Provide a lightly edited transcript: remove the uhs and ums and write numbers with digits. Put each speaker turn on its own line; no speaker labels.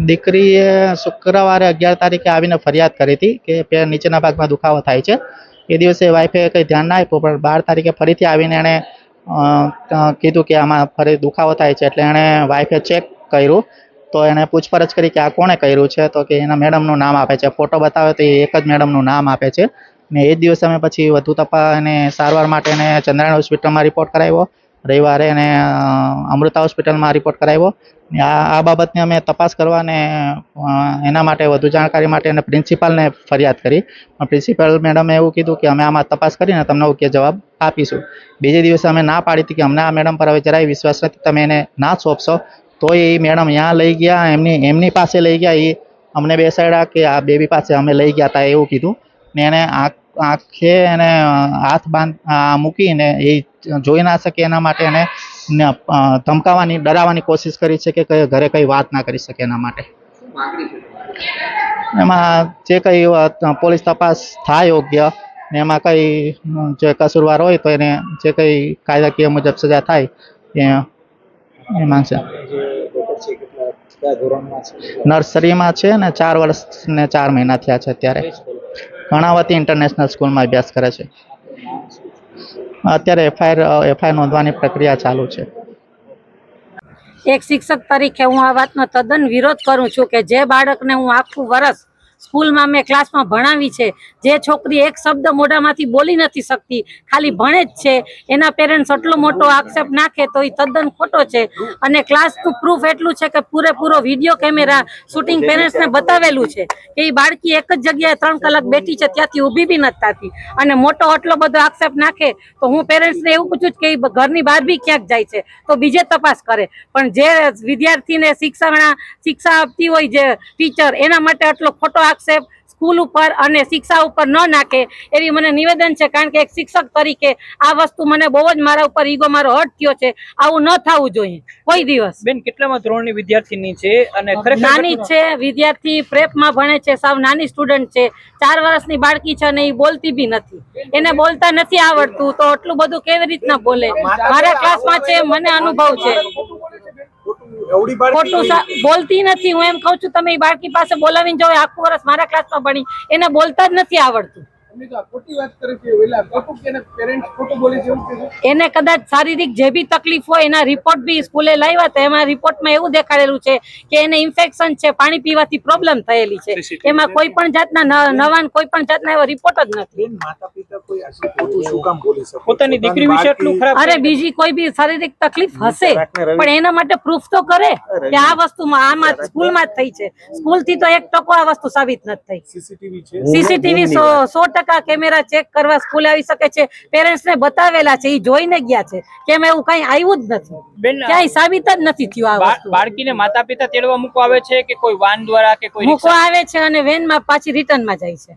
દીકરીએ શુક્રવારે 11 તારીખે આવીને ફરિયાદ કરી હતી કે નીચેના ભાગમાં દુખાવો થાય છે. એ દિવસે વાઈફે કંઈ ધ્યાન ના આપ્યું, પણ 12 તારીખે ફરીથી આવીને એણે કીધું કે આમાં ફરી દુખાવો થાય છે. એટલે એણે વાઈફે ચેક કર્યું તો એણે પૂછપરછ કરી કે આ કોણે કર્યું છે, તો કે એના મેડમનું નામ આપે છે. ફોટો બતાવે તો એ એક જ મેડમનું નામ આપે છે. ને એ જ દિવસે અમે પછી વધુ તપાસ અને સારવાર માટે એને ચંદ્રાયણ હોસ્પિટલમાં રિપોર્ટ કરાવ્યો. રવિવારે એને અમૃતા હોસ્પિટલમાં રિપોર્ટ કરાવ્યો. આ બાબતની અમે તપાસ કરવા અને એના માટે વધુ જાણકારી માટે એને પ્રિન્સિપાલને ફરિયાદ કરી. પ્રિન્સિપાલ મેડમે એવું કીધું કે અમે આમાં તપાસ કરીને તમને યોગ્ય જવાબ આપીશું. બીજે દિવસે અમે ના પાડી હતી કે અમને આ મેડમ પર હવે જરાય વિશ્વાસ નથી, તમે એને ના સોંપશો. તો એ મેડમ ત્યાં લઈ ગયા, એમની પાસે લઈ ગયા. એ અમને બેસાડ્યા કે આ બેબી પાસે અમે લઈ ગયા હતા એવું કીધું. ને એને આંખે એને હાથ મૂકીને એ જોઈ ના શકે એના માટે એને ધમકાવવાની, ડરાવવાની કોશિશ કરી છે કે ઘરે કંઈ વાત ના કરી શકે એના માટે. એમાં જે કંઈ પોલીસ તપાસ થાય યોગ્ય ને એમાં કંઈ જે કસૂરવાર હોય તો એને જે કંઈ કાયદાકીય મુજબ સજા થાય એ માંગશે. નર્સરીમાં છે ને 4 વર્ષ ને 4 મહિના થયા છે અત્યારે. કર્ણાવતી ઇન્ટરનેશનલ સ્કૂલમાં અભ્યાસ કરે છે. અત્યારે એફઆઈઆર નોંધવાની પ્રક્રિયા ચાલુ છે.
એક શિક્ષક તરીકે હું આ વાતનો તદ્દન વિરોધ કરું છું કે જે બાળકને હું આખું વર્ષ સ્કૂલમાં મેં ક્લાસમાં ભણાવી છે, જે છોકરી એક શબ્દ મોઢામાંથી બોલી નથી શકતી, ખાલી ભણે જ છે, એના પેરેન્ટ્સ આટલો મોટો આક્ષેપ નાખે તો એ તદ્દન ખોટો છે. અને ક્લાસનું પ્રૂફ એટલું છે કે પૂરેપૂરો વિડીયો કેમેરા શૂટિંગ પેરેન્ટ્સને બતાવેલું છે કે એ બાળકી એક જ જગ્યાએ 3 કલાક બેઠી છે, ત્યાંથી ઊભી બી નથી થતી. અને મોટો આટલો બધો આક્ષેપ નાખે તો હું પેરેન્ટ્સને એવું પૂછું કે એ ઘરની બહાર બી ક્યાંક જાય છે તો બીજે તપાસ કરે. પણ જે વિદ્યાર્થીને શિક્ષા આપતી હોય જે ટીચર, એના માટે આટલો ખોટો આક્ષેપ સ્કૂલ ઉપર અને શિક્ષા ઉપર ન નાખે એવી મને નિવેદન છે. કારણ કે એક શિક્ષક તરીકે આ વસ્તુ મને બહુ જ મારા ઉપર ઈગો મારો હર્ટ થયો છે. આવું ન થવું જોઈએ કોઈ દિવસ.
બેન, કેટલામાં ધોરણની વિદ્યાર્થીની છે અને
નાની છે વિદ્યાર્થી, પ્રેપમાં ભણે છે, સાવ નાની સ્ટુડન્ટ છે. 4 વર્ષની બાળકી છે અને એ બોલતી બી નથી, એને બોલતા નથી આવડતું તો આટલું બધું કેવી રીતના બોલે? મારા ક્લાસમાં છે, મને અનુભવ છે. ખોટું બોલતી નથી. હું એમ કઉ છું તમે એ બાળકી પાસે બોલાવીને જાઓ, આખું વર્ષ મારા ક્લાસમાં ભણી, એને બોલતા જ નથી આવડતું. એને કદાચ શારીરિક જે બી તકલીફ હોય એના રિપોર્ટ બી સ્કૂલે લાવ્યા હતા. એમાં રિપોર્ટમાં એવું દેખાડેલું છે કે એને ઇન્ફેક્શન છે, પાણી પીવાથી પ્રોબ્લેમ થયેલી છે. એમાં કોઈ પણ જાતના નવાન કોઈ પણ જાતના એવા રિપોર્ટ જ નથી.
પોતાની દીકરી વિશે એટલું ખરાબ?
અરે બીજી કોઈ બી શારીરિક તકલીફ હશે પણ એના માટે પ્રૂફ તો કરે કે આ વસ્તુમાં આમાં સ્કૂલમાં જ થઈ છે. સ્કૂલ થી તો 1% આ વસ્તુ સાબિત નથી થઈ. સીસીટીવી 100% કેમેરા ચેક કરવા સ્કૂલ આવી શકે છે. પેરેન્ટ્સ ને બતાવેલા છે, એ જોઈને ગયા છે કે એમ એવું કઈ આવ્યું જ નથી. ક્યાંય સાબિત જ નથી થયું આ વસ્તુ.
બાળકીને માતા પિતા તેડવા મૂકવા આવે છે કે કોઈ વાન દ્વારા કે કોઈ
મૂકવા આવે છે અને વેનમાં પાછી રિટર્ન માં જાય છે.